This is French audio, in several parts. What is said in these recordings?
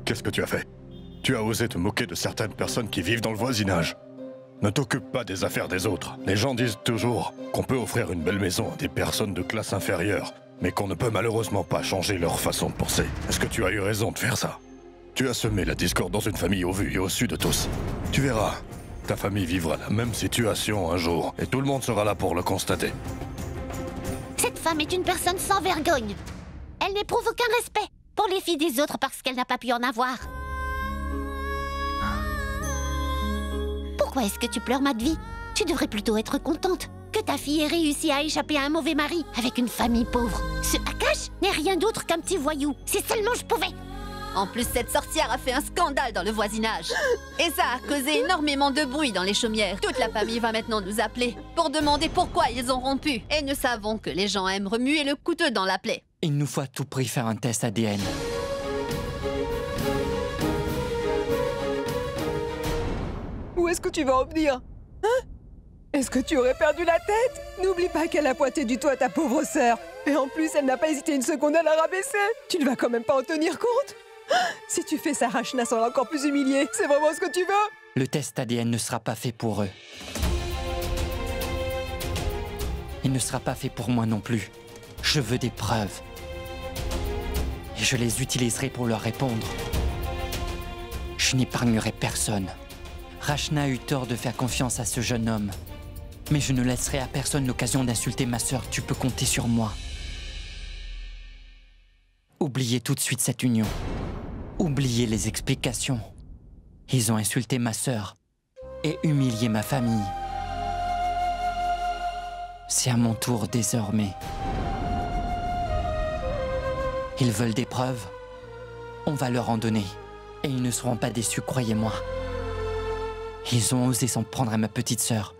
Qu'est-ce que tu as fait? Tu as osé te moquer de certaines personnes qui vivent dans le voisinage. Ne t'occupe pas des affaires des autres. Les gens disent toujours qu'on peut offrir une belle maison à des personnes de classe inférieure, mais qu'on ne peut malheureusement pas changer leur façon de penser. Est-ce que tu as eu raison de faire ça? Tu as semé la discorde dans une famille au vu et au su de tous. Tu verras, ta famille vivra la même situation un jour, et tout le monde sera là pour le constater. Cette femme est une personne sans vergogne. Elle n'éprouve aucun respect pour les filles des autres parce qu'elle n'a pas pu en avoir. Pourquoi est-ce que tu pleures, Madvi? Tu devrais plutôt être contente que ta fille ait réussi à échapper à un mauvais mari avec une famille pauvre. Ce Akash n'est rien d'autre qu'un petit voyou. Si seulement je pouvais. En plus, cette sorcière a fait un scandale dans le voisinage. Et ça a causé énormément de bruit dans les chaumières. Toute la famille va maintenant nous appeler pour demander pourquoi ils ont rompu. Et nous savons que les gens aiment remuer le couteau dans la plaie. Il nous faut à tout prix faire un test ADN. Où est-ce que tu vas en venir? Hein? Est-ce que tu aurais perdu la tête? N'oublie pas qu'elle a pointé du doigt ta pauvre sœur. Et en plus, elle n'a pas hésité une seconde à la rabaisser. Tu ne vas quand même pas en tenir compte? Si tu fais ça, Rachna sera encore plus humiliée. C'est vraiment ce que tu veux? Le test ADN ne sera pas fait pour eux. Il ne sera pas fait pour moi non plus. Je veux des preuves. Et je les utiliserai pour leur répondre. Je n'épargnerai personne. Rachna a eu tort de faire confiance à ce jeune homme. Mais je ne laisserai à personne l'occasion d'insulter ma sœur. Tu peux compter sur moi. Oubliez tout de suite cette union. Oubliez les explications. Ils ont insulté ma sœur et humilié ma famille. C'est à mon tour désormais. Ils veulent des preuves. On va leur en donner. Et ils ne seront pas déçus, croyez-moi. Ils ont osé s'en prendre à ma petite sœur.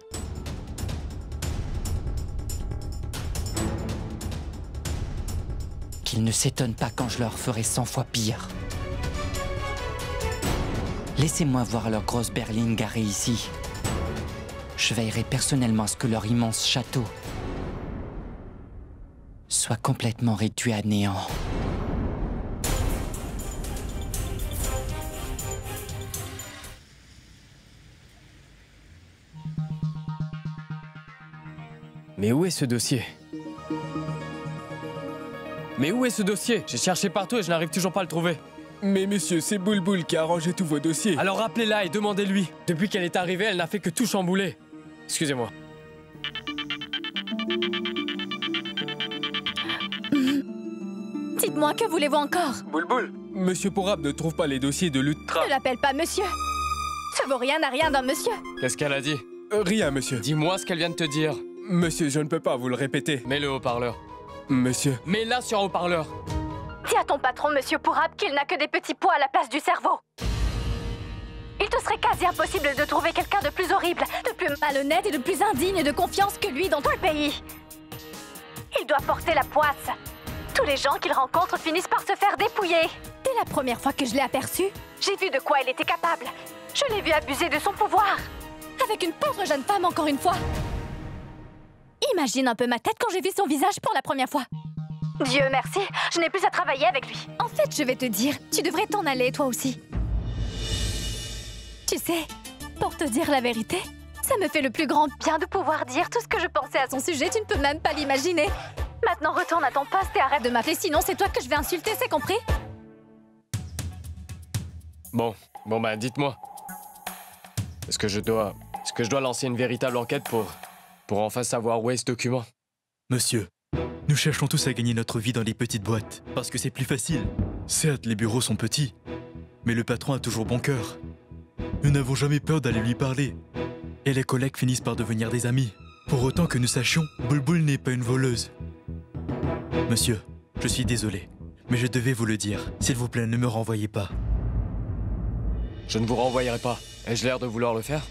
Qu'ils ne s'étonnent pas quand je leur ferai 100 fois pire. Laissez-moi voir leur grosse berline garée ici. Je veillerai personnellement à ce que leur immense château soit complètement réduit à néant. Mais où est ce dossier? Mais où est ce dossier? J'ai cherché partout et je n'arrive toujours pas à le trouver. Mais monsieur, c'est Boulboul qui a arrangé tous vos dossiers. Alors rappelez-la et demandez-lui. Depuis qu'elle est arrivée, elle n'a fait que tout chambouler. Excusez-moi. Dites-moi, que voulez-vous encore? Boulboul, monsieur Pourab ne trouve pas les dossiers de l'Ultra. Ne l'appelle pas monsieur. Ça vaut rien à rien d'un monsieur. Qu'est-ce qu'elle a dit? Rien, monsieur. Dis-moi ce qu'elle vient de te dire. Monsieur, je ne peux pas vous le répéter. Mets le haut-parleur. Monsieur. Mets-la sur haut-parleur. Dis à ton patron, monsieur Pourab, qu'il n'a que des petits pois à la place du cerveau. Il te serait quasi impossible de trouver quelqu'un de plus horrible, de plus malhonnête et de plus indigne de confiance que lui dans tout le pays. Il doit porter la poisse. Tous les gens qu'il rencontre finissent par se faire dépouiller. Dès la première fois que je l'ai aperçu, j'ai vu de quoi il était capable. Je l'ai vu abuser de son pouvoir. Avec une pauvre jeune femme, encore une fois. Imagine un peu ma tête quand j'ai vu son visage pour la première fois. Dieu merci, je n'ai plus à travailler avec lui. En fait, je vais te dire, tu devrais t'en aller, toi aussi. Tu sais, pour te dire la vérité, ça me fait le plus grand bien de pouvoir dire tout ce que je pensais à son sujet, tu ne peux même pas l'imaginer. Maintenant, retourne à ton poste et arrête de m'appeler, sinon c'est toi que je vais insulter, c'est compris? Bon bah dites-moi. Est-ce que je dois lancer une véritable enquête pour enfin savoir où est ce document? Monsieur, nous cherchons tous à gagner notre vie dans les petites boîtes, parce que c'est plus facile. Certes, les bureaux sont petits, mais le patron a toujours bon cœur. Nous n'avons jamais peur d'aller lui parler. Et les collègues finissent par devenir des amis. Pour autant que nous sachions, Boulboul n'est pas une voleuse. Monsieur, je suis désolé, mais je devais vous le dire. S'il vous plaît, ne me renvoyez pas. Je ne vous renvoyerai pas. Ai-je l'air de vouloir le faire?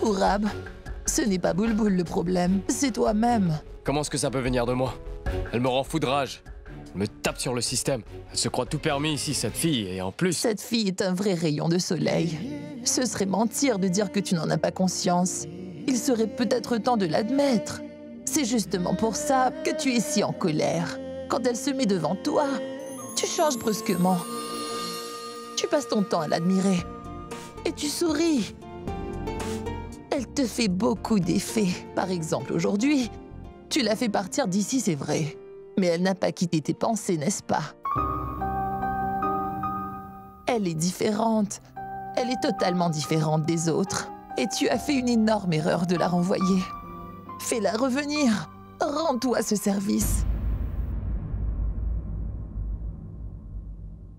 Pourab, ce n'est pas Boulboul le problème, c'est toi-même. Comment est-ce que ça peut venir de moi? Elle me rend fou de rage. Elle me tape sur le système. Elle se croit tout permis ici, cette fille, et en plus... Cette fille est un vrai rayon de soleil. Ce serait mentir de dire que tu n'en as pas conscience. Il serait peut-être temps de l'admettre. C'est justement pour ça que tu es si en colère. Quand elle se met devant toi, tu changes brusquement. Tu passes ton temps à l'admirer. Et tu souris. Elle te fait beaucoup d'effets. Par exemple, aujourd'hui, tu l'as fait partir d'ici, c'est vrai. Mais elle n'a pas quitté tes pensées, n'est-ce pas? Elle est différente. Elle est totalement différente des autres. Et tu as fait une énorme erreur de la renvoyer. Fais-la revenir. Rends-toi ce service.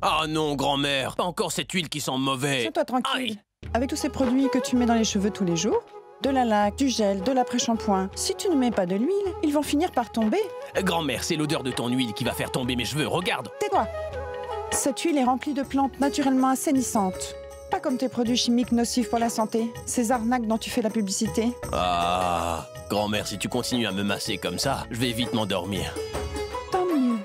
Ah non, grand-mère, pas encore cette huile qui sent mauvais. Tiens-toi tranquille. Aïe. Avec tous ces produits que tu mets dans les cheveux tous les jours, de la laque, du gel, de l'après-shampoing, si tu ne mets pas de l'huile, ils vont finir par tomber. Grand-mère, c'est l'odeur de ton huile qui va faire tomber mes cheveux, regarde. Tais-toi. Cette huile est remplie de plantes naturellement assainissantes. Pas comme tes produits chimiques nocifs pour la santé, ces arnaques dont tu fais la publicité. Ah, grand-mère, si tu continues à me masser comme ça, je vais vite m'endormir. Tant mieux.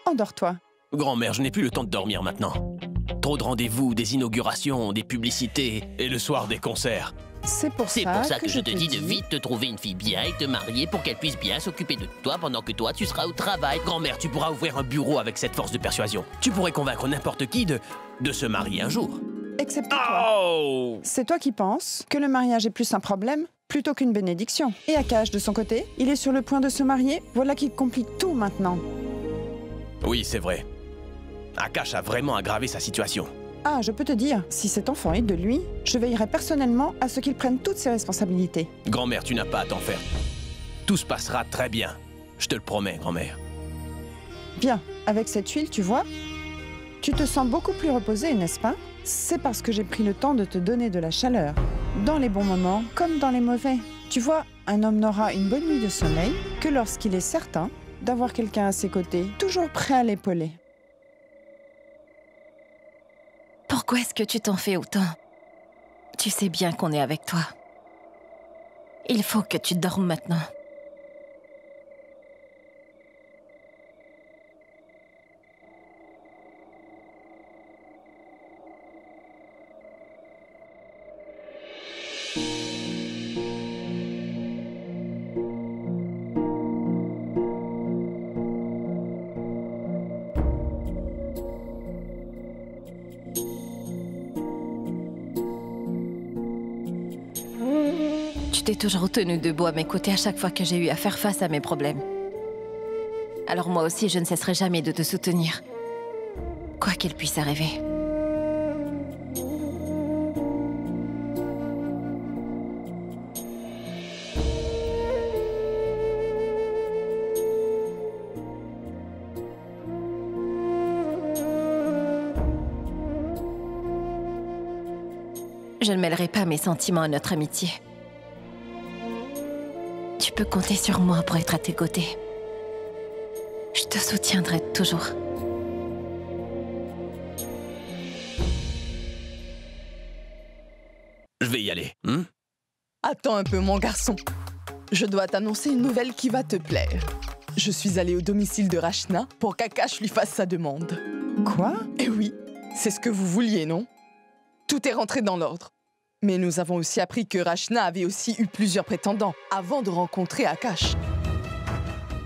Endors-toi. Grand-mère, je n'ai plus le temps de dormir maintenant. Trop de rendez-vous, des inaugurations, des publicités, et le soir des concerts. C'est pour C'est pour ça que je te dis de vite te trouver une fille bien et te marier pour qu'elle puisse bien s'occuper de toi pendant que toi tu seras au travail. Grand-mère, tu pourras ouvrir un bureau avec cette force de persuasion. Tu pourrais convaincre n'importe qui de se marier un jour. Excepté toi. Oh! C'est toi qui penses que le mariage est plus un problème plutôt qu'une bénédiction. Et Akash, de son côté, il est sur le point de se marier, voilà qu'il complique tout maintenant. Oui, c'est vrai. Akash a vraiment aggravé sa situation. Ah, je peux te dire, si cet enfant est de lui, je veillerai personnellement à ce qu'il prenne toutes ses responsabilités. Grand-mère, tu n'as pas à t'en faire. Tout se passera très bien. Je te le promets, grand-mère. Bien, avec cette huile, tu vois, tu te sens beaucoup plus reposée, n'est-ce pas? C'est parce que j'ai pris le temps de te donner de la chaleur, dans les bons moments comme dans les mauvais. Tu vois, un homme n'aura une bonne nuit de sommeil que lorsqu'il est certain d'avoir quelqu'un à ses côtés, toujours prêt à l'épauler. Pourquoi est-ce que tu t'en fais autant? Tu sais bien qu'on est avec toi. Il faut que tu dormes maintenant. Tu t'es toujours tenu debout à mes côtés à chaque fois que j'ai eu à faire face à mes problèmes. Alors moi aussi, je ne cesserai jamais de te soutenir. Quoi qu'il puisse arriver. Je ne mêlerai pas mes sentiments à notre amitié. Tu peux compter sur moi pour être à tes côtés. Je te soutiendrai toujours. Je vais y aller. Attends un peu, mon garçon. Je dois t'annoncer une nouvelle qui va te plaire. Je suis allée au domicile de Rachna pour qu'Akash lui fasse sa demande. Quoi? Eh oui, c'est ce que vous vouliez, non? Tout est rentré dans l'ordre. Mais nous avons aussi appris que Rachna avait aussi eu plusieurs prétendants avant de rencontrer Akash.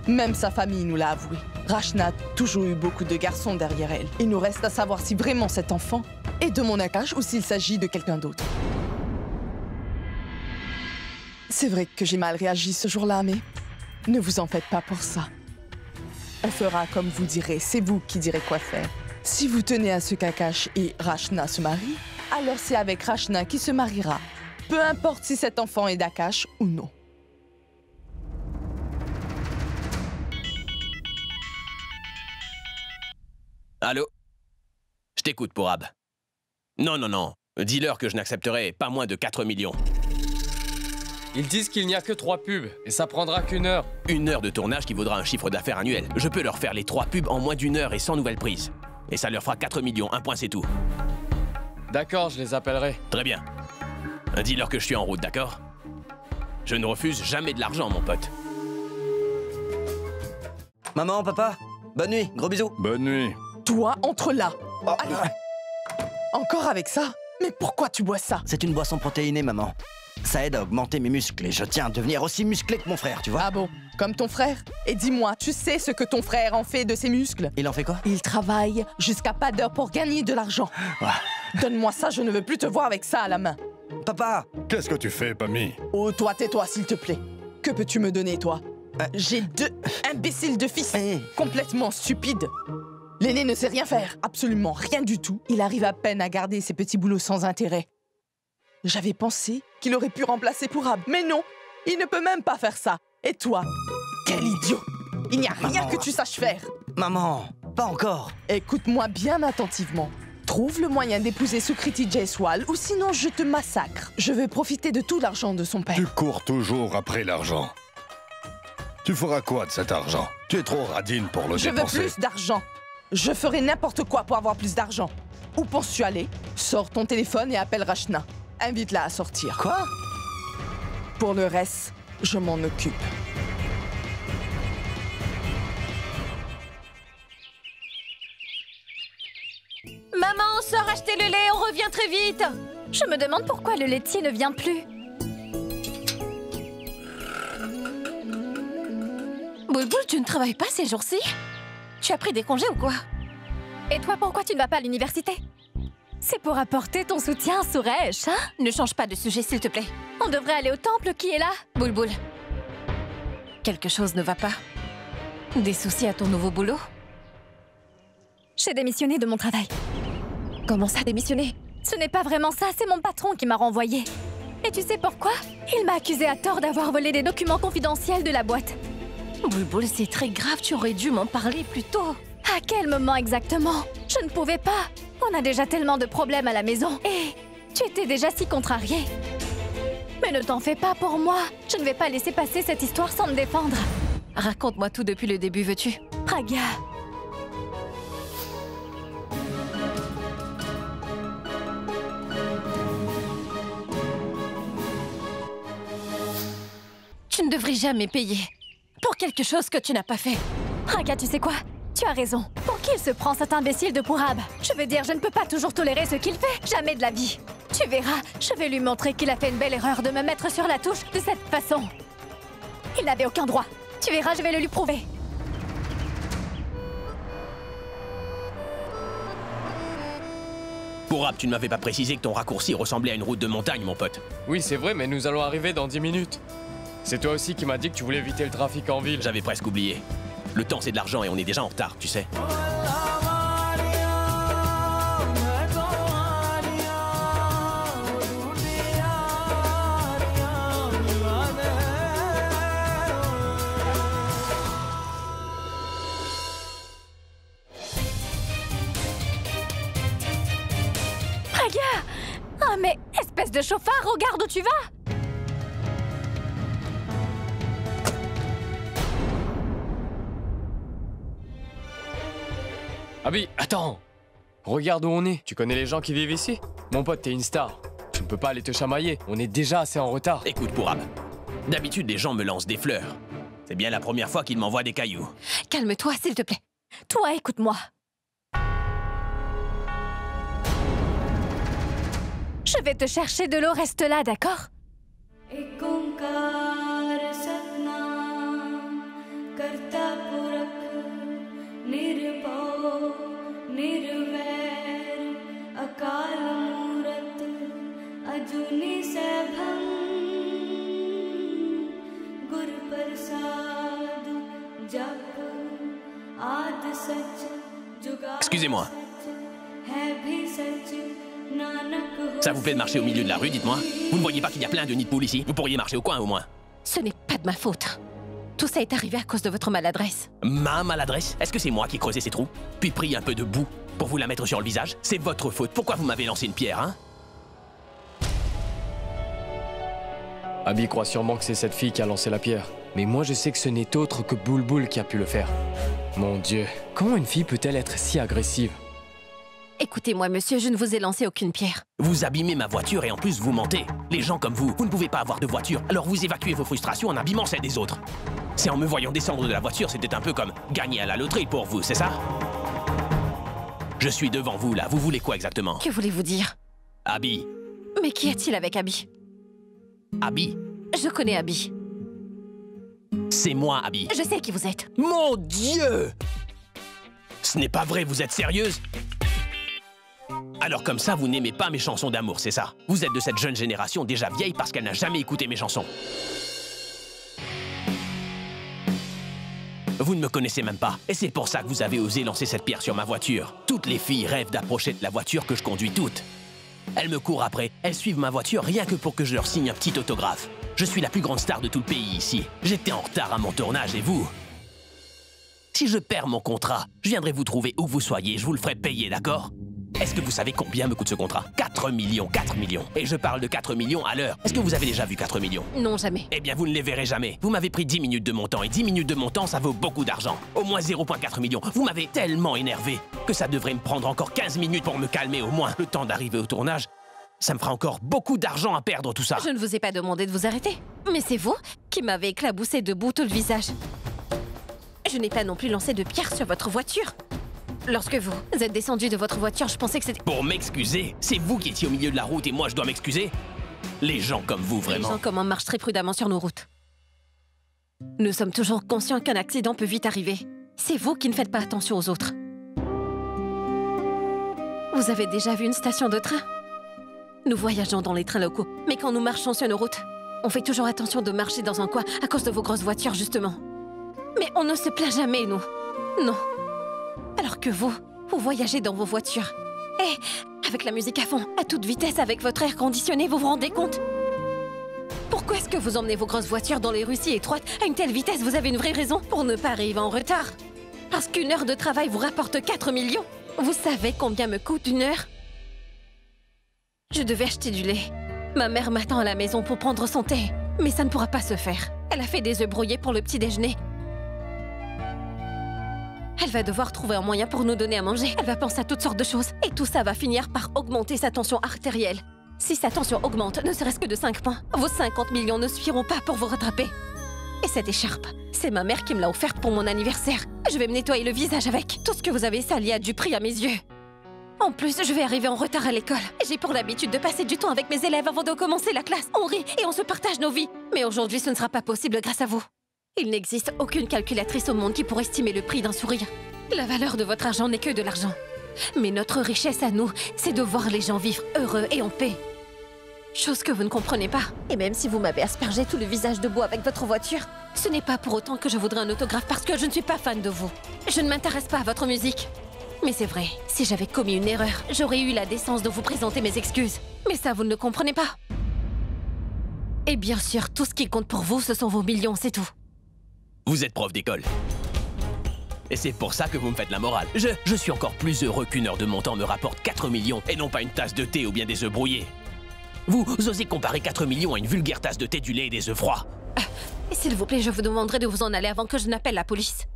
Même sa famille nous l'a avoué. Rachna a toujours eu beaucoup de garçons derrière elle. Il nous reste à savoir si vraiment cet enfant est de mon Akash ou s'il s'agit de quelqu'un d'autre. C'est vrai que j'ai mal réagi ce jour-là, mais ne vous en faites pas pour ça. On fera comme vous direz, c'est vous qui direz quoi faire. Si vous tenez à ce qu'Akash et Rachna se marient, alors c'est avec Rachna qui se mariera. Peu importe si cet enfant est d'Akash ou non. Allô? Je t'écoute, Pourab. Non, non, non. Dis-leur que je n'accepterai pas moins de 4 millions. Ils disent qu'il n'y a que 3 pubs, et ça prendra qu'1 heure. 1 heure de tournage qui vaudra un chiffre d'affaires annuel. Je peux leur faire les 3 pubs en moins d'1 heure et sans nouvelle prise. Et ça leur fera 4 millions, un point c'est tout. D'accord, je les appellerai. Très bien. Dis-leur que je suis en route, d'accord? Je ne refuse jamais de l'argent, mon pote. Maman, papa, bonne nuit, gros bisous. Bonne nuit. Toi, entre là. Allez. Encore avec ça? Mais pourquoi tu bois ça? C'est une boisson protéinée, maman. Ça aide à augmenter mes muscles et je tiens à devenir aussi musclé que mon frère, tu vois. Ah bon? Comme ton frère? Et dis-moi, tu sais ce que ton frère en fait de ses muscles? Il en fait quoi? Il travaille jusqu'à pas d'heure pour gagner de l'argent. Donne-moi ça, je ne veux plus te voir avec ça à la main. Papa! Qu'est-ce que tu fais, Pammy? Oh, toi, tais-toi, s'il te plaît. Que peux-tu me donner, toi? J'ai 2 imbéciles de fils, complètement stupides. L'aîné ne sait rien faire, absolument rien du tout. Il arrive à peine à garder ses petits boulots sans intérêt. J'avais pensé qu'il aurait pu remplacer Pourab, mais non, il ne peut même pas faire ça. Et toi, quel idiot! Il n'y a rien que tu saches faire. Maman, pas encore. Écoute-moi bien attentivement. Trouve le moyen d'épouser Sukriti Jaiswal ou sinon je te massacre. Je veux profiter de tout l'argent de son père. Tu cours toujours après l'argent. Tu feras quoi de cet argent? Tu es trop radine pour le dépenser. Je veux plus d'argent. Je ferai n'importe quoi pour avoir plus d'argent. Où penses-tu aller? Sors ton téléphone et appelle Rachna. Invite-la à sortir. Quoi? Pour le reste, je m'en occupe. Maman, sors acheter le lait, on revient très vite. Je me demande pourquoi le laitier ne vient plus. Boulboul, tu ne travailles pas ces jours-ci? Tu as pris des congés ou quoi? Et toi, pourquoi tu ne vas pas à l'université? C'est pour apporter ton soutien à Suresh, hein? Ne change pas de sujet, s'il te plaît. On devrait aller au temple, qui est là? Boulboul, quelque chose ne va pas. Des soucis à ton nouveau boulot? J'ai démissionné de mon travail. Comment ça, démissionner? Ce n'est pas vraiment ça, c'est mon patron qui m'a renvoyé. Et tu sais pourquoi? Il m'a accusé à tort d'avoir volé des documents confidentiels de la boîte. Boulboul, c'est très grave, tu aurais dû m'en parler plus tôt. À quel moment exactement? Je ne pouvais pas. On a déjà tellement de problèmes à la maison. Et tu étais déjà si contrariée. Mais ne t'en fais pas pour moi. Je ne vais pas laisser passer cette histoire sans me défendre. Raconte-moi tout depuis le début, veux-tu? Pragya. Tu ne devrais jamais payer pour quelque chose que tu n'as pas fait. Pragya, tu sais quoi? Tu as raison. Pour qui il se prend cet imbécile de Pourab? Je veux dire, je ne peux pas toujours tolérer ce qu'il fait. Jamais de la vie. Tu verras, je vais lui montrer qu'il a fait une belle erreur de me mettre sur la touche de cette façon. Il n'avait aucun droit. Tu verras, je vais le lui prouver. Pourab, tu ne m'avais pas précisé que ton raccourci ressemblait à une route de montagne, mon pote. Oui, c'est vrai, mais nous allons arriver dans 10 minutes. C'est toi aussi qui m'as dit que tu voulais éviter le trafic en ville. J'avais presque oublié. Le temps, c'est de l'argent et on est déjà en retard, tu sais. Pragya! Ah mais, espèce de chauffard, regarde où tu vas! Abby, attends! Regarde où on est. Tu connais les gens qui vivent ici? Mon pote, t'es une star. Tu ne peux pas aller te chamailler. On est déjà assez en retard. Écoute, Pourab. D'habitude, les gens me lancent des fleurs. C'est bien la première fois qu'ils m'envoient des cailloux. Calme-toi, s'il te plaît. Toi, écoute-moi. Je vais te chercher de l'eau, reste là, d'accord? Excusez-moi. Ça vous plaît de marcher au milieu de la rue, dites-moi? Vous ne voyez pas qu'il y a plein de nids de poules ici? Vous pourriez marcher au coin, au moins. Ce n'est pas de ma faute. Tout ça est arrivé à cause de votre maladresse. Ma maladresse? Est-ce que c'est moi qui ai creusé ces trous? Puis pris un peu de boue pour vous la mettre sur le visage? C'est votre faute. Pourquoi vous m'avez lancé une pierre, hein? Abby croit sûrement que c'est cette fille qui a lancé la pierre. Mais moi, je sais que ce n'est autre que Boulboul qui a pu le faire. Mon Dieu, comment une fille peut-elle être si agressive? Écoutez-moi, monsieur, je ne vous ai lancé aucune pierre. Vous abîmez ma voiture et en plus vous mentez. Les gens comme vous, vous ne pouvez pas avoir de voiture, alors vous évacuez vos frustrations en abîmant celles des autres. C'est en me voyant descendre de la voiture, c'était un peu comme gagner à la loterie pour vous, c'est ça? Je suis devant vous là, vous voulez quoi exactement? Que voulez-vous dire? Abby. Mais qu'y a-t-il avec Abby? Abby. Je connais Abby. C'est moi, Abby. Je sais qui vous êtes. Mon Dieu! Ce n'est pas vrai, vous êtes sérieuse? Alors comme ça, vous n'aimez pas mes chansons d'amour, c'est ça? Vous êtes de cette jeune génération déjà vieille parce qu'elle n'a jamais écouté mes chansons. Vous ne me connaissez même pas, et c'est pour ça que vous avez osé lancer cette pierre sur ma voiture. Toutes les filles rêvent d'approcher de la voiture que je conduis toutes. Elles me courent après, elles suivent ma voiture rien que pour que je leur signe un petit autographe. Je suis la plus grande star de tout le pays ici. J'étais en retard à mon tournage, et vous? Si je perds mon contrat, je viendrai vous trouver où que vous soyez, je vous le ferai payer, d'accord? Est-ce que vous savez combien me coûte ce contrat? 4 millions, 4 millions. Et je parle de 4 millions à l'heure. Est-ce que vous avez déjà vu 4 millions? Non, jamais. Eh bien, vous ne les verrez jamais. Vous m'avez pris 10 minutes de mon temps, et 10 minutes de mon temps, ça vaut beaucoup d'argent. Au moins 0,4 millions. Vous m'avez tellement énervé que ça devrait me prendre encore 15 minutes pour me calmer au moins. Le temps d'arriver au tournage, ça me fera encore beaucoup d'argent à perdre tout ça. Je ne vous ai pas demandé de vous arrêter. Mais c'est vous qui m'avez éclaboussé debout tout le visage. Je n'ai pas non plus lancé de pierre sur votre voiture. Lorsque vous êtes descendu de votre voiture, je pensais que c'était... Pour m'excuser? C'est vous qui étiez au milieu de la route et moi je dois m'excuser? Les gens comme vous, vraiment. Les gens comme moi marchent très prudemment sur nos routes. Nous sommes toujours conscients qu'un accident peut vite arriver. C'est vous qui ne faites pas attention aux autres. Vous avez déjà vu une station de train? Nous voyageons dans les trains locaux, mais quand nous marchons sur nos routes, on fait toujours attention de marcher dans un coin à cause de vos grosses voitures, justement. Mais on ne se plaint jamais, nous. Non. Alors que vous voyagez dans vos voitures. Et avec la musique à fond, à toute vitesse, avec votre air conditionné, vous vous rendez compte? Pourquoi est-ce que vous emmenez vos grosses voitures dans les rues si étroites à une telle vitesse? Vous avez une vraie raison pour ne pas arriver en retard. Parce qu'une heure de travail vous rapporte 4 millions. Vous savez combien me coûte une heure? Je devais acheter du lait. Ma mère m'attend à la maison pour prendre son thé. Mais ça ne pourra pas se faire. Elle a fait des œufs brouillés pour le petit déjeuner. Elle va devoir trouver un moyen pour nous donner à manger. Elle va penser à toutes sortes de choses. Et tout ça va finir par augmenter sa tension artérielle. Si sa tension augmente, ne serait-ce que de 5 points, vos 50 millions ne suffiront pas pour vous rattraper. Et cette écharpe, c'est ma mère qui me l'a offerte pour mon anniversaire. Je vais me nettoyer le visage avec. Tout ce que vous avez sali a du prix à mes yeux. En plus, je vais arriver en retard à l'école. J'ai pour l'habitude de passer du temps avec mes élèves avant de commencer la classe. On rit et on se partage nos vies. Mais aujourd'hui, ce ne sera pas possible grâce à vous. Il n'existe aucune calculatrice au monde qui pourrait estimer le prix d'un sourire. La valeur de votre argent n'est que de l'argent. Mais notre richesse à nous, c'est de voir les gens vivre heureux et en paix. Chose que vous ne comprenez pas. Et même si vous m'avez aspergé tout le visage de bois avec votre voiture, ce n'est pas pour autant que je voudrais un autographe parce que je ne suis pas fan de vous. Je ne m'intéresse pas à votre musique. Mais c'est vrai, si j'avais commis une erreur, j'aurais eu la décence de vous présenter mes excuses. Mais ça, vous ne le comprenez pas. Et bien sûr, tout ce qui compte pour vous, ce sont vos millions, c'est tout. Vous êtes prof d'école. Et c'est pour ça que vous me faites la morale. Je suis encore plus heureux qu'une heure de mon temps me rapporte 4 millions et non pas une tasse de thé ou bien des œufs brouillés. Vous osez comparer 4 millions à une vulgaire tasse de thé, du lait et des œufs froids. S'il vous plaît, je vous demanderai de vous en aller avant que je n'appelle la police.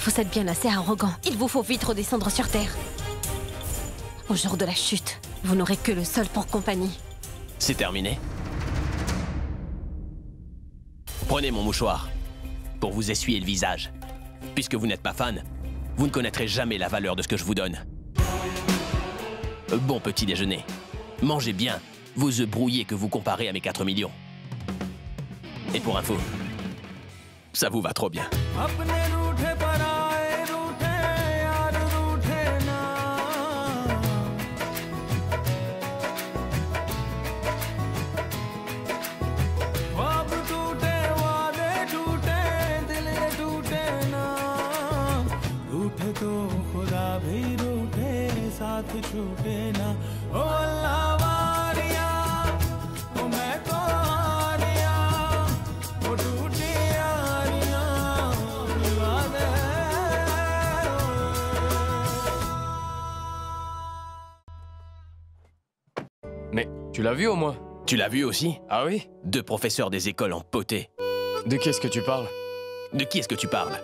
Vous êtes bien assez arrogant. Il vous faut vite redescendre sur Terre. Au jour de la chute, vous n'aurez que le sol pour compagnie. C'est terminé. Prenez mon mouchoir pour vous essuyer le visage. Puisque vous n'êtes pas fan, vous ne connaîtrez jamais la valeur de ce que je vous donne. Bon petit déjeuner. Mangez bien vos œufs brouillés que vous comparez à mes 4 millions. Et pour info, ça vous va trop bien. Mais tu l'as vu au moins? Tu l'as vu aussi? Ah oui? 2 professeurs des écoles en poté. De qui est-ce que tu parles? De qui est-ce que tu parles?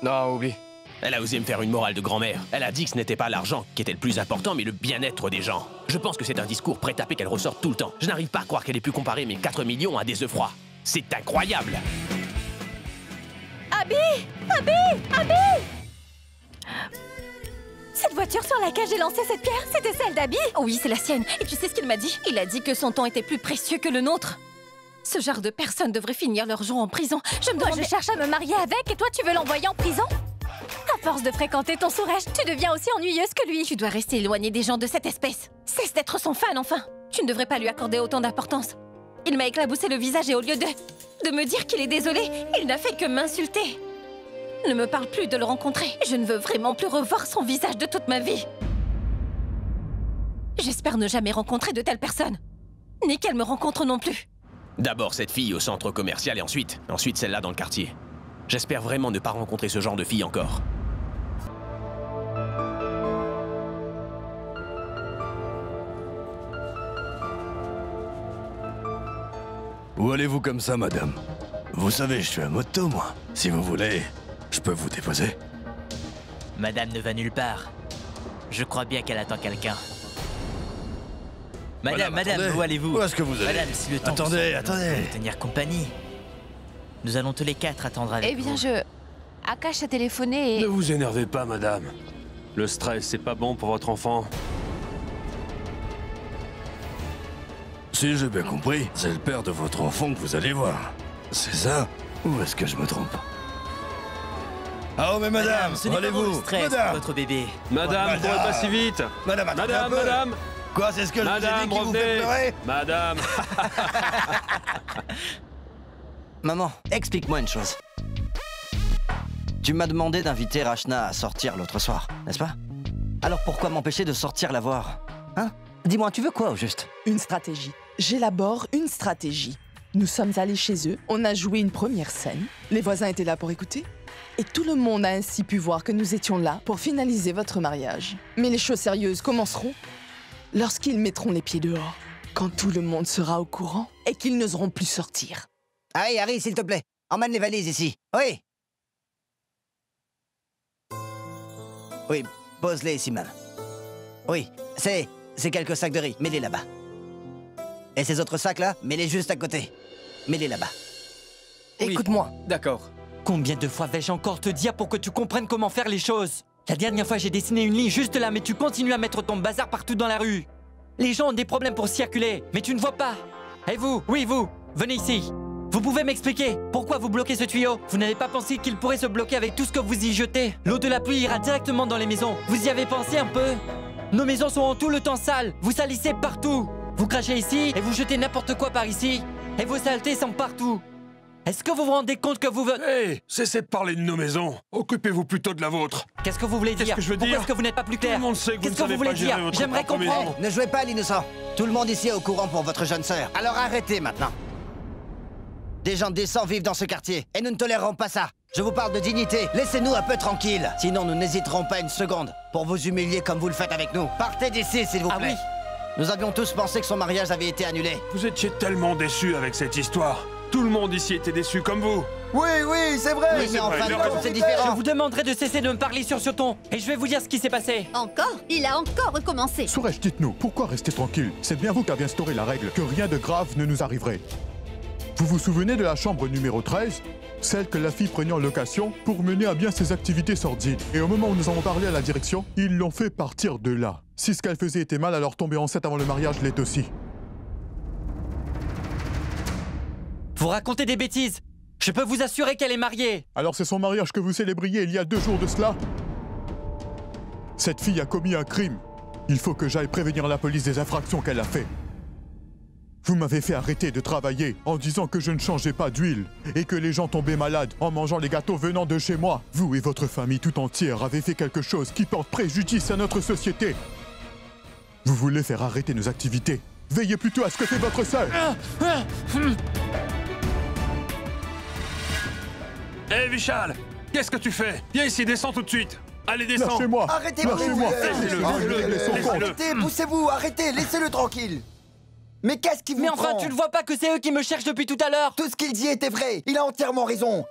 Non, oublie. Elle a osé me faire une morale de grand-mère. Elle a dit que ce n'était pas l'argent qui était le plus important, mais le bien-être des gens. Je pense que c'est un discours prêt-à-paix qu'elle ressort tout le temps. Je n'arrive pas à croire qu'elle ait pu comparer mes 4 millions à des œufs froids. C'est incroyable! Abby! Abby! Abby! Cette voiture sur laquelle j'ai lancé cette pierre, c'était celle d'Abby? Oui, c'est la sienne. Et tu sais ce qu'il m'a dit? Il a dit que son temps était plus précieux que le nôtre. Ce genre de personnes devrait finir leur jour en prison. Je me demande... Je cherche à me marier avec et toi tu veux l'envoyer en prison? À force de fréquenter ton Suresh, tu deviens aussi ennuyeuse que lui. Tu dois rester éloigné des gens de cette espèce. Cesse d'être son fan, enfin. Tu ne devrais pas lui accorder autant d'importance. Il m'a éclaboussé le visage et au lieu de me dire qu'il est désolé, il n'a fait que m'insulter. Ne me parle plus de le rencontrer. Je ne veux vraiment plus revoir son visage de toute ma vie. J'espère ne jamais rencontrer de telle personne. Ni qu'elle me rencontre non plus. D'abord cette fille au centre commercial et ensuite celle-là dans le quartier. J'espère vraiment ne pas rencontrer ce genre de fille encore. Où allez-vous comme ça, madame? Vous savez, je suis à moto, moi. Si vous voulez, je peux vous déposer. Madame ne va nulle part. Je crois bien qu'elle attend quelqu'un. Madame, où allez-vous? Où est-ce que vous allez? Madame, si le temps attendez. vous tenir compagnie. Nous allons tous les quatre attendre avec vous. Eh bien, Akash a téléphoné et... Ne vous énervez pas, madame. Le stress, c'est pas bon pour votre enfant. Si j'ai bien compris, c'est le père de votre enfant que vous allez voir. C'est ça? Ou est-ce que je me trompe? Ah, mais madame, ce n'est pas allez-vous? le stress, Madame, votre bébé. Madame, courez pas si vite. Madame, attendez un peu. Madame. Quoi, c'est ce que je vous ai dit qui vous fait pleurer? Madame. Maman, explique-moi une chose. Tu m'as demandé d'inviter Rachna à sortir l'autre soir, n'est-ce pas? Alors pourquoi m'empêcher de sortir la voir? Hein? Dis-moi, tu veux quoi au juste? Une stratégie. J'élabore une stratégie. Nous sommes allés chez eux, on a joué une première scène, les voisins étaient là pour écouter, et tout le monde a ainsi pu voir que nous étions là pour finaliser votre mariage. Mais les choses sérieuses commenceront lorsqu'ils mettront les pieds dehors, quand tout le monde sera au courant et qu'ils n'oseront plus sortir. Harry, Harry, s'il te plaît, emmène les valises ici. Oui. Oui, pose-les ici même. Oui, c'est quelques sacs de riz, mets-les là-bas. Et ces autres sacs-là, mets-les juste à côté. Mets-les là-bas. Écoute-moi. D'accord. Combien de fois vais-je encore te dire pour que tu comprennes comment faire les choses? La dernière fois, j'ai dessiné une ligne juste là, mais tu continues à mettre ton bazar partout dans la rue. Les gens ont des problèmes pour circuler, mais tu ne vois pas. Et vous, oui vous, venez ici. Vous pouvez m'expliquer pourquoi vous bloquez ce tuyau? Vous n'avez pas pensé qu'il pourrait se bloquer avec tout ce que vous y jetez? L'eau de la pluie ira directement dans les maisons. Vous y avez pensé un peu? Nos maisons sont tout le temps sales. Vous salissez partout. Vous crachez ici et vous jetez n'importe quoi par ici. Et vos saletés sont partout. Est-ce que vous vous rendez compte que vous... Hé, cessez de parler de nos maisons. Occupez-vous plutôt de la vôtre. Qu'est-ce que vous voulez dire? Qu'est-ce que je veux Pourquoi dire? est-ce que vous n'êtes pas plus clair? Tout le monde sait que vous ne savez pas gérer votre J'aimerais propre comprendre. maison. Ne jouez pas à l'innocent. Tout le monde ici est au courant pour votre jeune sœur. Alors arrêtez maintenant. Des gens décents vivent dans ce quartier et nous ne tolérerons pas ça. Je vous parle de dignité. Laissez-nous un peu tranquilles. Sinon, nous n'hésiterons pas une seconde pour vous humilier comme vous le faites avec nous. Partez d'ici, s'il vous plaît. Ah oui. Nous avions tous pensé que son mariage avait été annulé. Vous étiez tellement déçus avec cette histoire. Tout le monde ici était déçu comme vous. Oui, c'est vrai. Oui, mais enfin, c'est différent. Je vous demanderai de cesser de me parler sur ce ton. Et je vais vous dire ce qui s'est passé. Encore? Il a encore recommencé. Suresh, dites-nous, pourquoi rester tranquille? C'est bien vous qui avez instauré la règle, que rien de grave ne nous arriverait. Vous vous souvenez de la chambre numéro 13? Celle que la fille prenait en location pour mener à bien ses activités sordides. Et au moment où nous avons parlé à la direction, ils l'ont fait partir de là. Si ce qu'elle faisait était mal, alors tomber enceinte avant le mariage l'est aussi. Vous racontez des bêtises. Je peux vous assurer qu'elle est mariée. Alors c'est son mariage que vous célébriez il y a 2 jours de cela? Cette fille a commis un crime. Il faut que j'aille prévenir la police des infractions qu'elle a fait. Vous m'avez fait arrêter de travailler en disant que je ne changeais pas d'huile et que les gens tombaient malades en mangeant les gâteaux venant de chez moi. Vous et votre famille tout entière avez fait quelque chose qui porte préjudice à notre société. Vous voulez faire arrêter nos activités. Veillez plutôt à ce que fait votre sœur. Hé, Vishal, qu'est-ce que tu fais? Viens ici, descends tout de suite. Allez, descends. Lâchez-moi. Arrêtez-vous. Lâchez-moi. Arrêtez, poussez-vous, arrêtez, laissez-le tranquille. Mais qu'est-ce qui vous prend? Mais enfin, tu ne vois pas que c'est eux qui me cherchent depuis tout à l'heure? Tout ce qu'il dit était vrai, il a entièrement raison.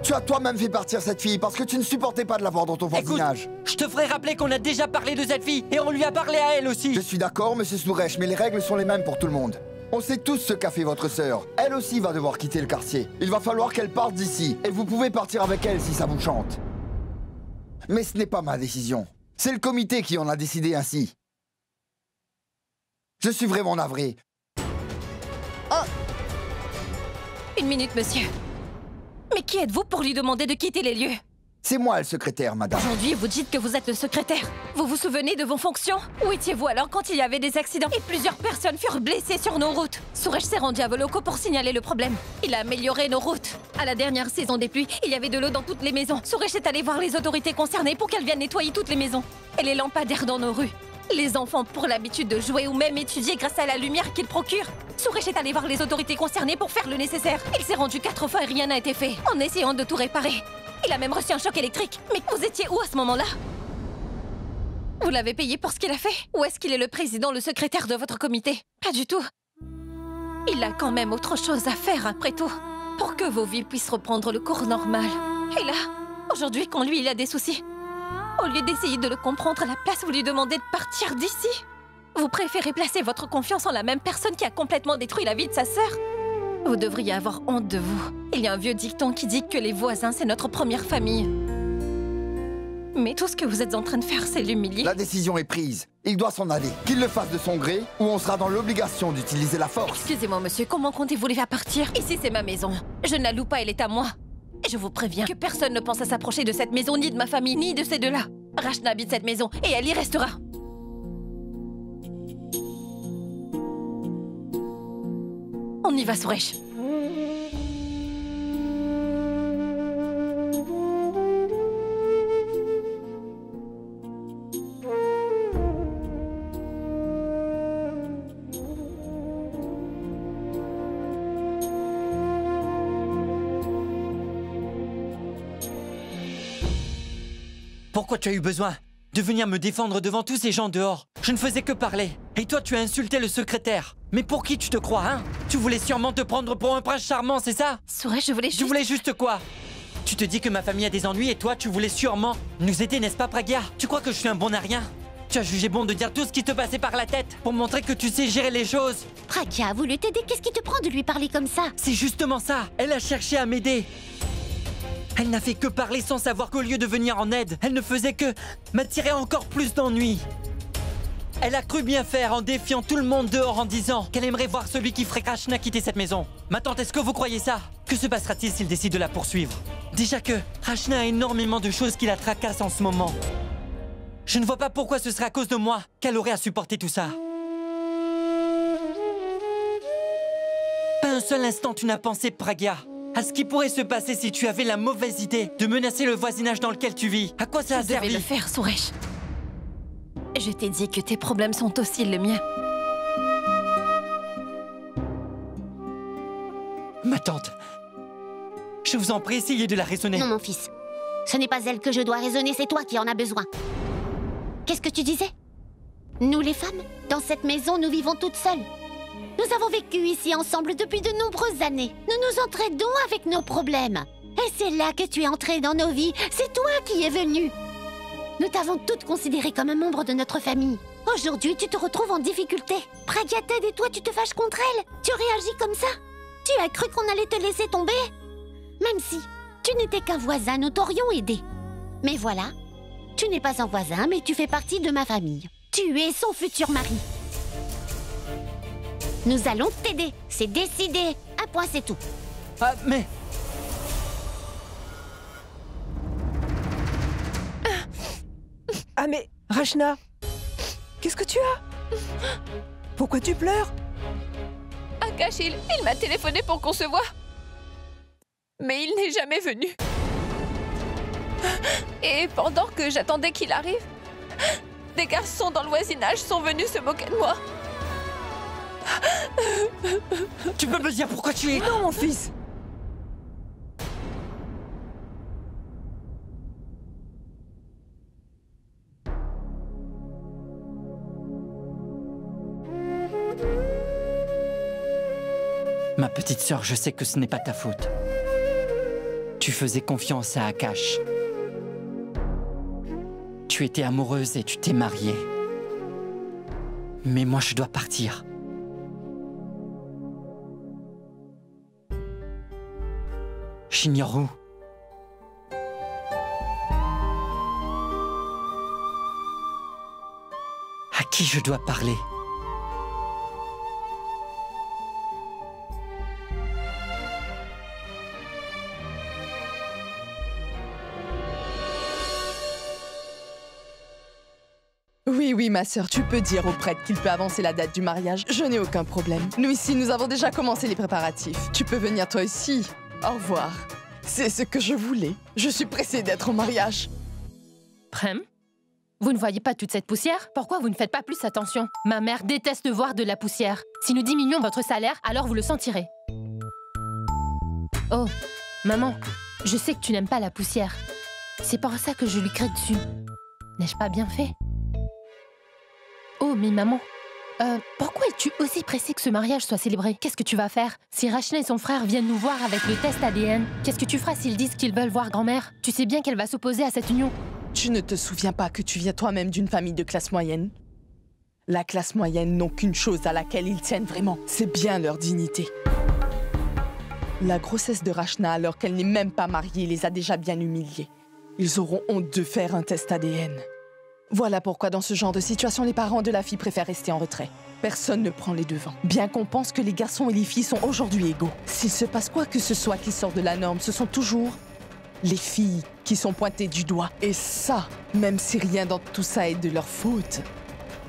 Tu as toi-même fait partir cette fille parce que tu ne supportais pas de la voir dans ton voisinage. Écoute, je te ferai rappeler qu'on a déjà parlé de cette fille et on lui a parlé à elle aussi. Je suis d'accord, monsieur Suresh, mais les règles sont les mêmes pour tout le monde. On sait tous ce qu'a fait votre sœur. Elle aussi va devoir quitter le quartier. Il va falloir qu'elle parte d'ici et vous pouvez partir avec elle si ça vous chante. Mais ce n'est pas ma décision. C'est le comité qui en a décidé ainsi. Je suis vraiment navré. Une minute, monsieur. Mais qui êtes-vous pour lui demander de quitter les lieux? C'est moi le secrétaire, madame. Aujourd'hui, vous dites que vous êtes le secrétaire. Vous vous souvenez de vos fonctions? Où étiez-vous alors quand il y avait des accidents et plusieurs personnes furent blessées sur nos routes? Suresh s'est rendu à Voloko pour signaler le problème. Il a amélioré nos routes. À la dernière saison des pluies, il y avait de l'eau dans toutes les maisons. Suresh est allé voir les autorités concernées pour qu'elles viennent nettoyer toutes les maisons. Et les lampadaires dans nos rues. Les enfants pour l'habitude de jouer ou même étudier grâce à la lumière qu'ils procurent. Suresh est allé voir les autorités concernées pour faire le nécessaire. Il s'est rendu 4 fois et rien n'a été fait, en essayant de tout réparer. Il a même reçu un choc électrique. Mais vous étiez où à ce moment-là? Vous l'avez payé pour ce qu'il a fait? Ou est-ce qu'il est le président, le secrétaire de votre comité? Pas du tout. Il a quand même autre chose à faire après tout, pour que vos vies puissent reprendre le cours normal. Et là, aujourd'hui, quand lui, il a des soucis, au lieu d'essayer de le comprendre à la place, vous lui demandez de partir d'ici. Vous préférez placer votre confiance en la même personne qui a complètement détruit la vie de sa sœur. Vous devriez avoir honte de vous. Il y a un vieux dicton qui dit que les voisins, c'est notre première famille. Mais tout ce que vous êtes en train de faire, c'est l'humilier. La décision est prise. Il doit s'en aller. Qu'il le fasse de son gré, ou on sera dans l'obligation d'utiliser la force. Excusez-moi, monsieur, comment comptez-vous les faire partir? Ici, c'est ma maison. Je ne la loue pas, elle est à moi. Et je vous préviens que personne ne pense à s'approcher de cette maison, ni de ma famille, ni de ces deux-là. Rachna habite cette maison, et elle y restera. On y va, Suresh. Pourquoi tu as eu besoin de venir me défendre devant tous ces gens dehors? Je ne faisais que parler. Et toi, tu as insulté le secrétaire. Mais pour qui tu te crois, hein? Tu voulais sûrement te prendre pour un prince charmant, c'est ça? Suresh, je voulais juste... Tu voulais juste quoi? Tu te dis que ma famille a des ennuis et toi, tu voulais sûrement nous aider, n'est-ce pas, Pragya? Tu crois que je suis un bon à rien? Tu as jugé bon de dire tout ce qui te passait par la tête pour montrer que tu sais gérer les choses. Pragya a voulu t'aider, qu'est-ce qui te prend de lui parler comme ça? C'est justement ça. Elle a cherché à m'aider. Elle n'a fait que parler sans savoir qu'au lieu de venir en aide, elle ne faisait que m'attirer encore plus d'ennuis. Elle a cru bien faire en défiant tout le monde dehors en disant qu'elle aimerait voir celui qui ferait Rachna quitter cette maison. Ma tante, est-ce que vous croyez ça? Que se passera-t-il s'il décide de la poursuivre? Déjà que Rachna a énormément de choses qui la tracassent en ce moment. Je ne vois pas pourquoi ce serait à cause de moi qu'elle aurait à supporter tout ça. Pas un seul instant tu n'as pensé, Pragya, à ce qui pourrait se passer si tu avais la mauvaise idée de menacer le voisinage dans lequel tu vis. À quoi ça a servi? Je devais le faire, Suresh. Je t'ai dit que tes problèmes sont aussi les miens. Ma tante, je vous en prie, essayez de la raisonner. Non, mon fils. Ce n'est pas elle que je dois raisonner, c'est toi qui en as besoin. Qu'est-ce que tu disais? Nous, les femmes, dans cette maison, nous vivons toutes seules. Nous avons vécu ici ensemble depuis de nombreuses années. Nous nous entraidons avec nos problèmes. Et c'est là que tu es entrée dans nos vies. C'est toi qui es venu. Nous t'avons toutes considérée comme un membre de notre famille. Aujourd'hui, tu te retrouves en difficulté. Pragya t'aide et toi, tu te fâches contre elle. Tu réagis comme ça. Tu as cru qu'on allait te laisser tomber? Même si tu n'étais qu'un voisin, nous t'aurions aidé. Mais voilà, tu n'es pas un voisin, mais tu fais partie de ma famille. Tu es son futur mari. Nous allons t'aider, c'est décidé. Un point, c'est tout. Ah, mais... Ah mais, Rachna, qu'est-ce que tu as? Pourquoi tu pleures? Akash, il m'a téléphoné pour qu'on se voie. Mais il n'est jamais venu. Et pendant que j'attendais qu'il arrive, des garçons dans le voisinage sont venus se moquer de moi. Tu peux me dire pourquoi tu es... Non, mon fils. Ma petite sœur, je sais que ce n'est pas ta faute. Tu faisais confiance à Akash. Tu étais amoureuse et tu t'es mariée. Mais moi, je dois partir. J'ignore où. qui je dois parler? Oui, ma sœur, tu peux dire au prêtre qu'il peut avancer la date du mariage. Je n'ai aucun problème. Nous ici, nous avons déjà commencé les préparatifs. Tu peux venir toi aussi. Au revoir. C'est ce que je voulais. Je suis pressée d'être en mariage. Prem, vous ne voyez pas toute cette poussière? Pourquoi vous ne faites pas plus attention? Ma mère déteste voir de la poussière. Si nous diminuons votre salaire, alors vous le sentirez. Oh, maman, je sais que tu n'aimes pas la poussière. C'est pour ça que je lui crie dessus. N'ai-je pas bien fait? Oh, mais maman, pourquoi es-tu aussi pressée que ce mariage soit célébré? Qu'est-ce que tu vas faire? Si Rachna et son frère viennent nous voir avec le test ADN, qu'est-ce que tu feras s'ils disent qu'ils veulent voir grand-mère? Tu sais bien qu'elle va s'opposer à cette union. Tu ne te souviens pas que tu viens toi-même d'une famille de classe moyenne? La classe moyenne n'ont qu'une chose à laquelle ils tiennent vraiment, c'est bien leur dignité. La grossesse de Rachna, alors qu'elle n'est même pas mariée, les a déjà bien humiliés. Ils auront honte de faire un test ADN. Voilà pourquoi dans ce genre de situation, les parents de la fille préfèrent rester en retrait. Personne ne prend les devants. Bien qu'on pense que les garçons et les filles sont aujourd'hui égaux. S'il se passe quoi que ce soit qui sort de la norme, ce sont toujours les filles qui sont pointées du doigt. Et ça, même si rien dans tout ça est de leur faute,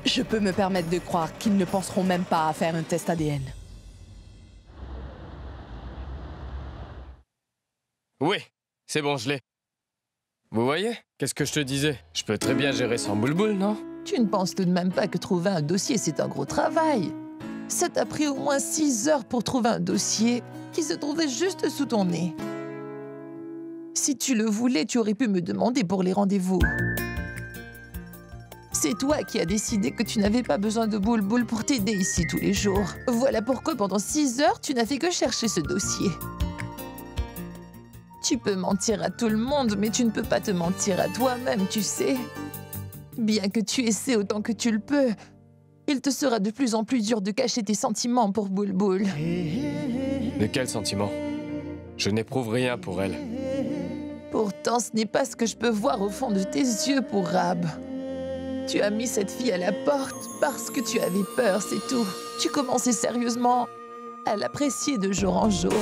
je peux me permettre de croire qu'ils ne penseront même pas à faire un test ADN. Oui, c'est bon, je l'ai. Vous voyez? Qu'est-ce que je te disais? Je peux très bien gérer sans boule-boule, non? Tu ne penses tout de même pas que trouver un dossier, c'est un gros travail. Ça t'a pris au moins 6 heures pour trouver un dossier qui se trouvait juste sous ton nez. Si tu le voulais, tu aurais pu me demander pour les rendez-vous. C'est toi qui as décidé que tu n'avais pas besoin de boule-boule pour t'aider ici tous les jours. Voilà pourquoi pendant 6 heures, tu n'as fait que chercher ce dossier. Tu peux mentir à tout le monde, mais tu ne peux pas te mentir à toi-même, tu sais. Bien que tu essaies autant que tu le peux, il te sera de plus en plus dur de cacher tes sentiments pour Boule-Boule. De quels sentiments? Je n'éprouve rien pour elle. Pourtant, ce n'est pas ce que je peux voir au fond de tes yeux pour Rab. Tu as mis cette fille à la porte parce que tu avais peur, c'est tout. Tu commençais sérieusement à l'apprécier de jour en jour.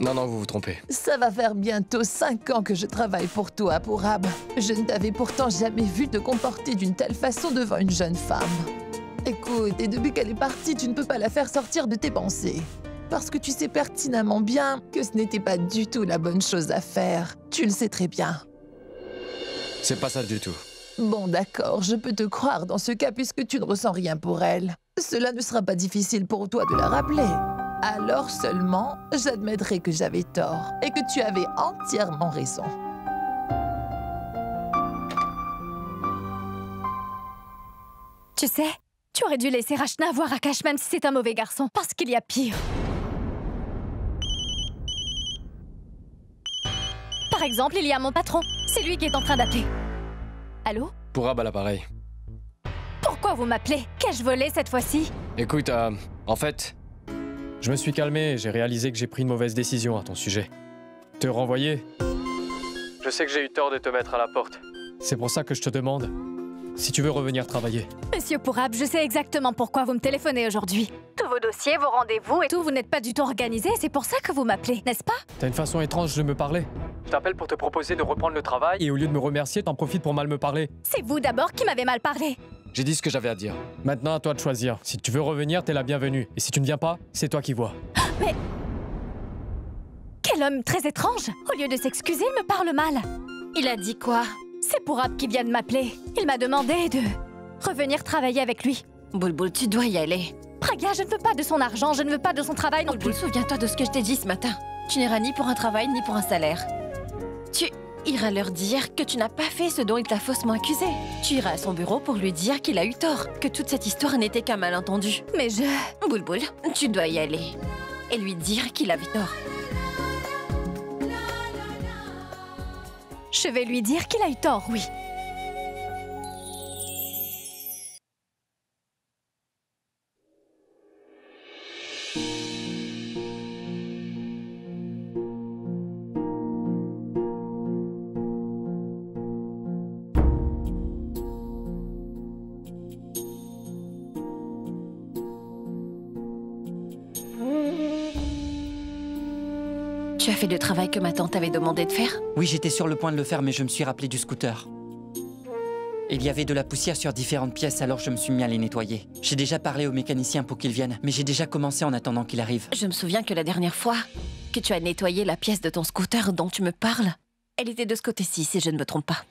Non, vous vous trompez. Ça va faire bientôt 5 ans que je travaille pour toi, pour Rab. Je ne t'avais pourtant jamais vu te comporter d'une telle façon devant une jeune femme. Écoute, et depuis qu'elle est partie, tu ne peux pas la faire sortir de tes pensées. Parce que tu sais pertinemment bien que ce n'était pas du tout la bonne chose à faire. Tu le sais très bien. C'est pas ça du tout. Bon, d'accord, je peux te croire dans ce cas puisque tu ne ressens rien pour elle. Cela ne sera pas difficile pour toi de la rappeler. Alors seulement, j'admettrai que j'avais tort et que tu avais entièrement raison. Tu sais, tu aurais dû laisser Rachna voir Akash même si c'est un mauvais garçon, parce qu'il y a pire. Par exemple, il y a mon patron. C'est lui qui est en train d'appeler. Allô? Pourab à l'appareil. Pourquoi vous m'appelez? Qu'ai-je volé cette fois-ci? Écoute, en fait, je me suis calmé et j'ai réalisé que j'ai pris une mauvaise décision à ton sujet. Te renvoyer? Je sais que j'ai eu tort de te mettre à la porte. C'est pour ça que je te demande si tu veux revenir travailler. Monsieur Pourab, je sais exactement pourquoi vous me téléphonez aujourd'hui. Tous vos dossiers, vos rendez-vous et tout, vous n'êtes pas du tout organisé, c'est pour ça que vous m'appelez, n'est-ce pas? T'as une façon étrange de me parler. Je t'appelle pour te proposer de reprendre le travail et au lieu de me remercier, t'en profites pour mal me parler. C'est vous d'abord qui m'avez mal parlé. J'ai dit ce que j'avais à dire. Maintenant, à toi de choisir. Si tu veux revenir, t'es la bienvenue. Et si tu ne viens pas, c'est toi qui vois. Mais... Quel homme très étrange! Au lieu de s'excuser, il me parle mal. Il a dit quoi? C'est Pourab qui vient de m'appeler. Il m'a demandé de revenir travailler avec lui. Boule-boule, tu dois y aller. Pragya, je ne veux pas de son argent, je ne veux pas de son travail non plus. Souviens-toi de ce que je t'ai dit ce matin. Tu n'iras ni pour un travail, ni pour un salaire. Tu iras leur dire que tu n'as pas fait ce dont il t'a faussement accusé. Tu iras à son bureau pour lui dire qu'il a eu tort, que toute cette histoire n'était qu'un malentendu. Mais je... Boule-boule, tu dois y aller. Et lui dire qu'il avait tort. Je vais lui dire qu'il a eu tort, oui. Tu as fait le travail que ma tante avait demandé de faire? Oui, j'étais sur le point de le faire, mais je me suis rappelé du scooter. Il y avait de la poussière sur différentes pièces, alors je me suis mis à les nettoyer. J'ai déjà parlé au mécanicien pour qu'il vienne, mais j'ai déjà commencé en attendant qu'il arrive. Je me souviens que la dernière fois que tu as nettoyé la pièce de ton scooter dont tu me parles, elle était de ce côté-ci, si je ne me trompe pas.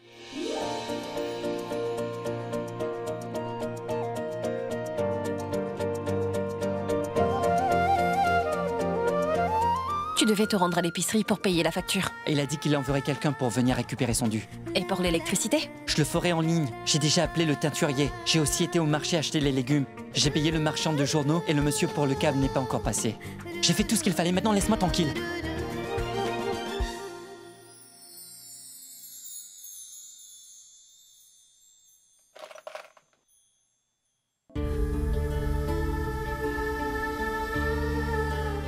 Tu devais te rendre à l'épicerie pour payer la facture. Il a dit qu'il enverrait quelqu'un pour venir récupérer son dû. Et pour l'électricité? Je le ferai en ligne. J'ai déjà appelé le teinturier. J'ai aussi été au marché acheter les légumes. J'ai payé le marchand de journaux et le monsieur pour le câble n'est pas encore passé. J'ai fait tout ce qu'il fallait, maintenant laisse-moi tranquille.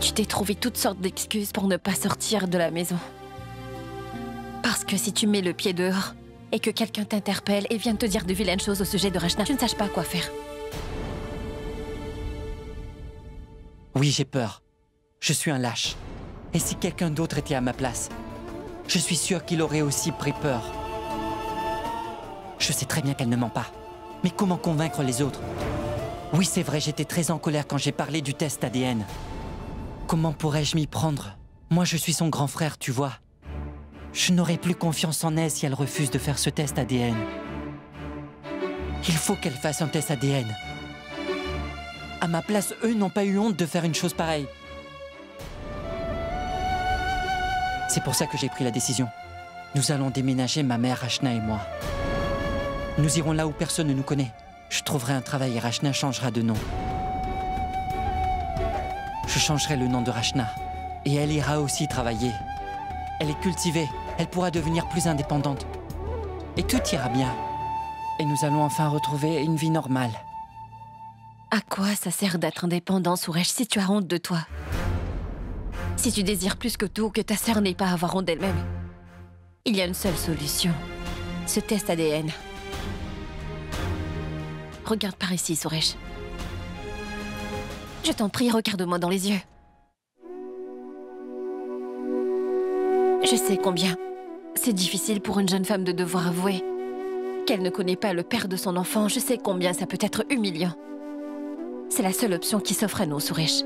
Tu t'es trouvé toutes sortes d'excuses pour ne pas sortir de la maison. Parce que si tu mets le pied dehors et que quelqu'un t'interpelle et vient te dire de vilaines choses au sujet de Rachna, tu ne saches pas quoi faire. Oui, j'ai peur. Je suis un lâche. Et si quelqu'un d'autre était à ma place, je suis sûr qu'il aurait aussi pris peur. Je sais très bien qu'elle ne ment pas. Mais comment convaincre les autres? Oui, c'est vrai, j'étais très en colère quand j'ai parlé du test ADN. Comment pourrais-je m'y prendre? Moi, je suis son grand frère, tu vois. Je n'aurai plus confiance en elle si elle refuse de faire ce test ADN. Il faut qu'elle fasse un test ADN. À ma place, eux n'ont pas eu honte de faire une chose pareille. C'est pour ça que j'ai pris la décision. Nous allons déménager, ma mère, Rachna et moi. Nous irons là où personne ne nous connaît. Je trouverai un travail et Rachna changera de nom. Je changerai le nom de Rachna. Et elle ira aussi travailler. Elle est cultivée. Elle pourra devenir plus indépendante. Et tout ira bien. Et nous allons enfin retrouver une vie normale. À quoi ça sert d'être indépendant, Suresh, si tu as honte de toi? Si tu désires plus que tout que ta sœur n'ait pas à avoir honte d'elle-même, il y a une seule solution. Ce test ADN. Regarde par ici, Suresh. Je t'en prie, regarde-moi dans les yeux. Je sais combien c'est difficile pour une jeune femme de devoir avouer qu'elle ne connaît pas le père de son enfant. Je sais combien ça peut être humiliant. C'est la seule option qui s'offre à nous, Suresh.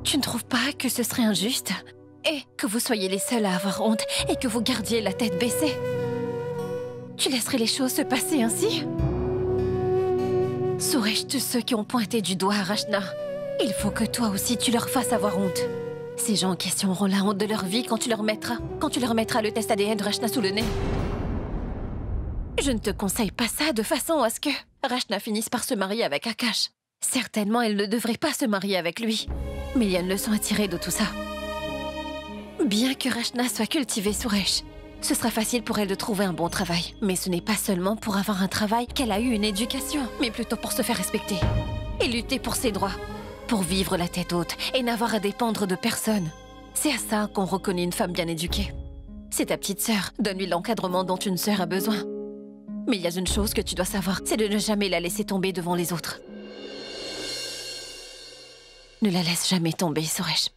Tu ne trouves pas que ce serait injuste? Et que vous soyez les seuls à avoir honte et que vous gardiez la tête baissée? Tu laisserais les choses se passer ainsi? Suresh, tous ceux qui ont pointé du doigt à Rachna, il faut que toi aussi tu leur fasses avoir honte. Ces gens en question auront la honte de leur vie quand tu leur mettras le test ADN de Rachna sous le nez. Je ne te conseille pas ça de façon à ce que Rachna finisse par se marier avec Akash. Certainement, elle ne devrait pas se marier avec lui. Mais il y a une leçon à tirer de tout ça. Bien que Rachna soit cultivée, Suresh, ce sera facile pour elle de trouver un bon travail. Mais ce n'est pas seulement pour avoir un travail qu'elle a eu une éducation, mais plutôt pour se faire respecter. Et lutter pour ses droits. Pour vivre la tête haute et n'avoir à dépendre de personne. C'est à ça qu'on reconnaît une femme bien éduquée. C'est ta petite sœur. Donne-lui l'encadrement dont une sœur a besoin. Mais il y a une chose que tu dois savoir, c'est de ne jamais la laisser tomber devant les autres. Ne la laisse jamais tomber, Suresh.